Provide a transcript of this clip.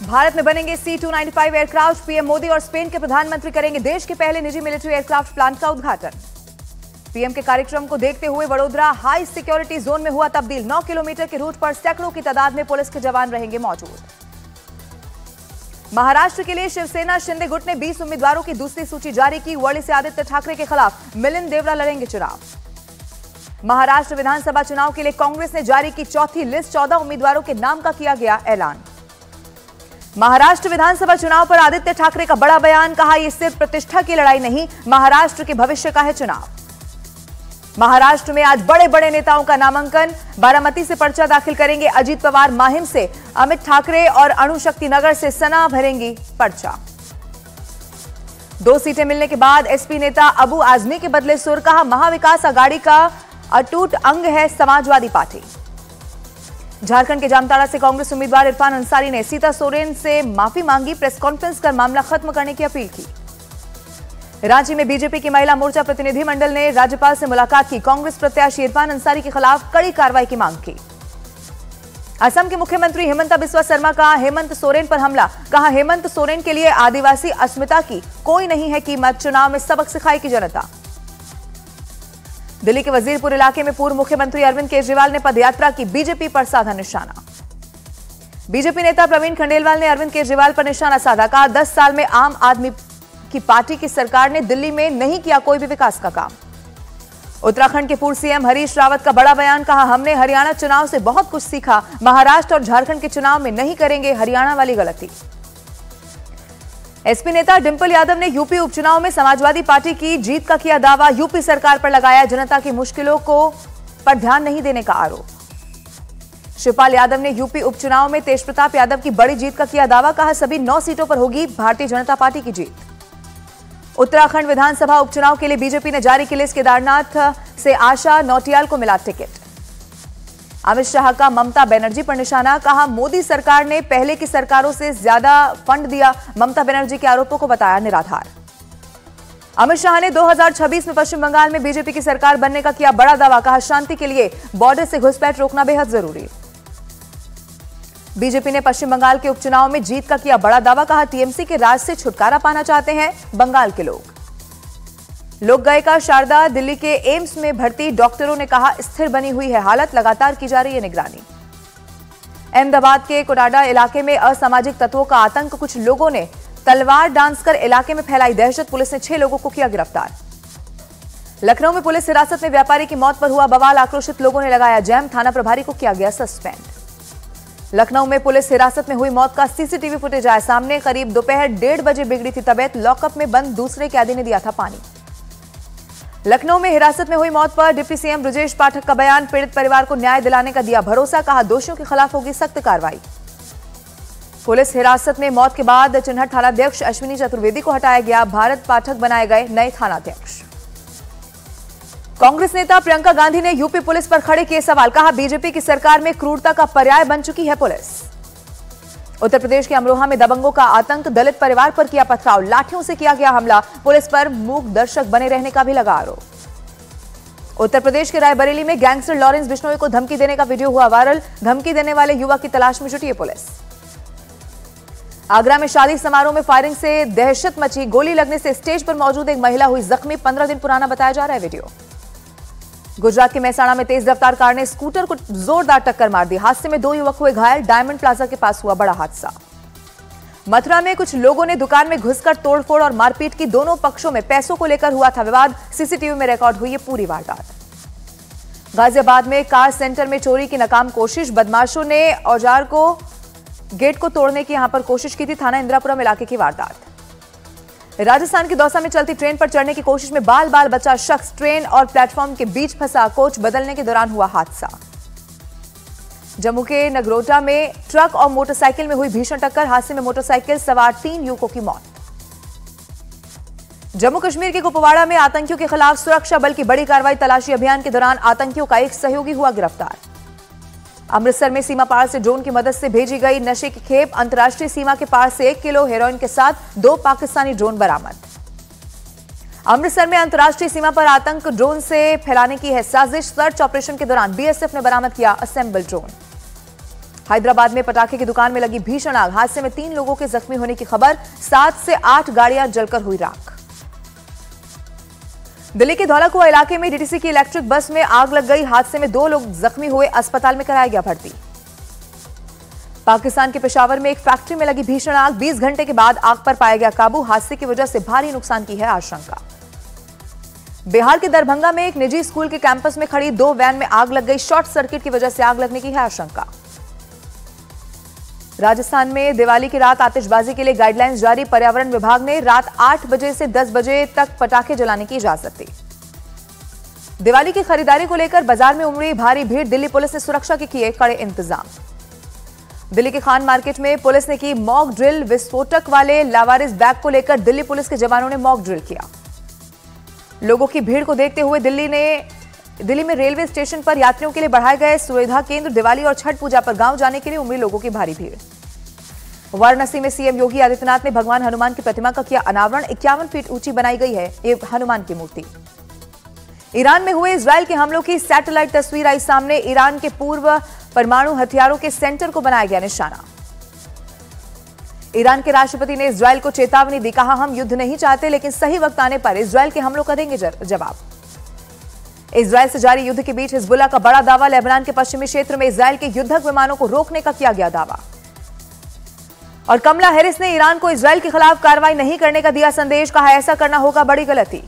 भारत में बनेंगे C-295 aircraft. PM Modi और स्पेन के प्रधानमंत्री करेंगे देश के पहले निजी मिलिट्री एयरक्राफ्ट प्लांट का उद्घाटन। पीएम के कार्यक्रम को देखते हुए वडोदरा हाई सिक्योरिटी जोन में हुआ तब्दील। 9 किलोमीटर के रूट पर सैकड़ों की तादाद में पुलिस के जवान रहेंगे मौजूद। महाराष्ट्र के लिए शिवसेना शिंदे गुट ने 20 उम्मीदवारों की दूसरी सूची जारी की। वर्ली से आदित्य ठाकरे के खिलाफ मिलिंद देवरा लड़ेंगे चुनाव। महाराष्ट्र विधानसभा चुनाव के लिए कांग्रेस ने जारी की चौथी लिस्ट। 14 उम्मीदवारों के नाम का किया गया ऐलान। महाराष्ट्र विधानसभा चुनाव पर आदित्य ठाकरे का बड़ा बयान। कहा, यह सिर्फ प्रतिष्ठा की लड़ाई नहीं, महाराष्ट्र के भविष्य का है चुनाव। महाराष्ट्र में आज बड़े बड़े नेताओं का नामांकन। बारामती से पर्चा दाखिल करेंगे अजीत पवार। माहिम से अमित ठाकरे और अणुशक्ति नगर से सना भरेंगी पर्चा। 2 सीटें मिलने के बाद एसपी नेता अबू आजमी के बदले सुर। कहा, महाविकास आघाड़ी का अटूट अंग है समाजवादी पार्टी। झारखंड के जामताड़ा से कांग्रेस उम्मीदवार इरफान अंसारी ने सीता सोरेन से माफी मांगी। प्रेस कॉन्फ्रेंस कर मामला खत्म करने की अपील की। रांची में बीजेपी की महिला मोर्चा प्रतिनिधिमंडल ने राज्यपाल से मुलाकात की। कांग्रेस प्रत्याशी इरफान अंसारी के खिलाफ कड़ी कार्रवाई की मांग की। असम के मुख्यमंत्री हेमंत बिस्वा शर्मा का हेमंत सोरेन पर हमला। कहा, हेमंत सोरेन के लिए आदिवासी अस्मिता की कोई नहीं है कीमत। चुनाव में सबक सिखाएगी जनता। दिल्ली के वजीरपुर इलाके में पूर्व मुख्यमंत्री अरविंद केजरीवाल ने पदयात्रा की। बीजेपी पर साधा निशाना। बीजेपी नेता प्रवीण खंडेलवाल ने अरविंद केजरीवाल पर निशाना साधा। कहा, 10 साल में आम आदमी की पार्टी की सरकार ने दिल्ली में नहीं किया कोई भी विकास का काम। उत्तराखंड के पूर्व सीएम हरीश रावत का बड़ा बयान। कहा, हमने हरियाणा चुनाव से बहुत कुछ सीखा। महाराष्ट्र और झारखंड के चुनाव में नहीं करेंगे हरियाणा वाली गलती। एसपी नेता डिंपल यादव ने यूपी उपचुनाव में समाजवादी पार्टी की जीत का किया दावा। यूपी सरकार पर लगाया जनता की मुश्किलों पर ध्यान नहीं देने का आरोप। शिवपाल यादव ने यूपी उपचुनाव में तेज प्रताप यादव की बड़ी जीत का किया दावा। कहा, सभी 9 सीटों पर होगी भारतीय जनता पार्टी की जीत। उत्तराखंड विधानसभा उपचुनाव के लिए बीजेपी ने जारी की लिस्ट। केदारनाथ से आशा नौटियाल को मिला टिकट। अमित शाह का ममता बनर्जी पर निशाना। कहा, मोदी सरकार ने पहले की सरकारों से ज्यादा फंड दिया। ममता बनर्जी के आरोपों को बताया निराधार। अमित शाह ने 2026 में पश्चिम बंगाल में बीजेपी की सरकार बनने का किया बड़ा दावा। कहा, शांति के लिए बॉर्डर से घुसपैठ रोकना बेहद जरूरी। बीजेपी ने पश्चिम बंगाल के उपचुनाव में जीत का किया बड़ा दावा। कहा, टीएमसी के राज से छुटकारा पाना चाहते हैं बंगाल के लोग। लोक गायिका शारदा दिल्ली के एम्स में भर्ती। डॉक्टरों ने कहा, स्थिर बनी हुई है हालत, लगातार की जा रही है निगरानी। अहमदाबाद के कोडाडा इलाके में असामाजिक तत्वों का आतंक। कुछ लोगों ने तलवार डांस कर इलाके में फैलाई दहशत। पुलिस ने 6 लोगों को किया गिरफ्तार। लखनऊ में पुलिस हिरासत में व्यापारी की मौत पर हुआ बवाल। आक्रोशित लोगों ने लगाया जैम। थाना प्रभारी को किया गया सस्पेंड। लखनऊ में पुलिस हिरासत में हुई मौत का सीसीटीवी फुटेज आया सामने। करीब दोपहर 1:30 बजे बिगड़ी थी तबीयत। लॉकअप में बंद दूसरे कैदी ने दिया था पानी। लखनऊ में हिरासत में हुई मौत पर डिप्टी सीएम ब्रजेश पाठक का बयान। पीड़ित परिवार को न्याय दिलाने का दिया भरोसा। कहा, दोषियों के खिलाफ होगी सख्त कार्रवाई। पुलिस हिरासत में मौत के बाद चिन्हट थानाध्यक्ष अश्विनी चतुर्वेदी को हटाया गया। भारत पाठक बनाए गए नए थानाध्यक्ष। कांग्रेस नेता प्रियंका गांधी ने यूपी पुलिस पर खड़े किए सवाल। कहा, बीजेपी की सरकार में क्रूरता का पर्याय बन चुकी है पुलिस। उत्तर प्रदेश के अमरोहा में दबंगों का आतंक। दलित परिवार पर किया पथराव। लाठियों से किया गया हमला। पुलिस पर मूक दर्शक बने रहने का भी लगा आरोप। उत्तर प्रदेश के रायबरेली में गैंगस्टर लॉरेंस बिश्नोई को धमकी देने का वीडियो हुआ वायरल। धमकी देने वाले युवक की तलाश में जुटी है पुलिस। आगरा में शादी समारोह में फायरिंग से दहशत मची। गोली लगने से स्टेज पर मौजूद एक महिला हुई जख्मी। 15 दिन पुराना बताया जा रहा है वीडियो। गुजरात के मेहसाणा में तेज रफ्तार कार ने स्कूटर को जोरदार टक्कर मार दी। हादसे में 2 युवक हुए घायल। डायमंड प्लाजा के पास हुआ बड़ा हादसा। मथुरा में कुछ लोगों ने दुकान में घुसकर तोड़फोड़ और मारपीट की। दोनों पक्षों में पैसों को लेकर हुआ था विवाद। सीसीटीवी में रिकॉर्ड हुई है पूरी वारदात। गाजियाबाद में कार सेंटर में चोरी की नाकाम कोशिश। बदमाशों ने औजार को गेट को तोड़ने की यहां पर कोशिश की थी। थाना इंदिरापुरम इलाके की वारदात। राजस्थान के दौसा में चलती ट्रेन पर चढ़ने की कोशिश में बाल बाल बचा शख्स ट्रेन और प्लेटफॉर्म के बीच फंसा। कोच बदलने के दौरान हुआ हादसा। जम्मू के नगरोटा में ट्रक और मोटरसाइकिल में हुई भीषण टक्कर। हादसे में मोटरसाइकिल सवार 3 युवकों की मौत। जम्मू कश्मीर के कुपवाड़ा में आतंकियों के खिलाफ सुरक्षा बल की बड़ी कार्रवाई। तलाशी अभियान के दौरान आतंकियों का एक सहयोगी हुआ गिरफ्तार। अमृतसर में सीमा पार से ड्रोन की मदद से भेजी गई नशे की खेप। अंतर्राष्ट्रीय सीमा के पार से 1 किलो हेरोइन के साथ 2 पाकिस्तानी ड्रोन बरामद। अमृतसर में अंतर्राष्ट्रीय सीमा पर आतंक ड्रोन से फैलाने की है साजिश। सर्च ऑपरेशन के दौरान बीएसएफ ने बरामद किया असेंबल ड्रोन। हैदराबाद में पटाखे की दुकान में लगी भीषण आग, हादसे में 3 लोगों के जख्मी होने की खबर। 7 से 8 गाड़ियां जलकर हुई राख। दिल्ली के धौलाकुआं इलाके में डीटीसी की इलेक्ट्रिक बस में आग लग गई, हादसे में 2 लोग जख्मी हुए, अस्पताल में कराया गया भर्ती। पाकिस्तान के पेशावर में एक फैक्ट्री में लगी भीषण आग, 20 घंटे के बाद आग पर पाया गया काबू, हादसे की वजह से भारी नुकसान की है आशंका। बिहार के दरभंगा में एक निजी स्कूल के कैंपस में खड़ी 2 वैन में आग लग गई, शॉर्ट सर्किट की वजह से आग लगने की है आशंका। राजस्थान में दिवाली की रात आतिशबाजी के लिए गाइडलाइंस जारी, पर्यावरण विभाग ने रात 8 बजे से 10 बजे तक पटाखे जलाने की इजाजत दी। दिवाली की खरीदारी को लेकर बाजार में उमड़ी भारी भीड़, दिल्ली पुलिस ने सुरक्षा के किए कड़े इंतजाम। दिल्ली के खान मार्केट में पुलिस ने की मॉक ड्रिल, विस्फोटक वाले लावारिस बैग को लेकर दिल्ली पुलिस के जवानों ने मॉक ड्रिल किया। लोगों की भीड़ को देखते हुए दिल्ली में रेलवे स्टेशन पर यात्रियों के लिए बढ़ाए गए सुविधा केंद्र, दिवाली और छठ पूजा पर गांव जाने के लिए उमड़ी लोगों की भारी भीड़। वाराणसी में सीएम योगी आदित्यनाथ ने भगवान हनुमान की प्रतिमा का किया अनावरण, 51 फीट ऊंची बनाई गई है ये हनुमान की मूर्ति। ईरान में हुए इजरायल के हमलों की सैटेलाइट तस्वीर आई सामने, ईरान के पूर्व परमाणु हथियारों के सेंटर को बनाया गया निशाना। ईरान के राष्ट्रपति ने इजरायल को चेतावनी दी, कहा हम युद्ध नहीं चाहते लेकिन सही वक्त आने पर इजरायल के हमलों का देंगे जवाब। इजरायल से जारी युद्ध के बीच हिजबुल्लाह का बड़ा दावा, लेबनान के पश्चिमी क्षेत्र में इजरायल के युद्धक विमानों को रोकने का किया गया दावा। और कमला हैरिस ने ईरान को इजरायल के खिलाफ कार्रवाई नहीं करने का दिया संदेश, कहा ऐसा करना होगा बड़ी गलती।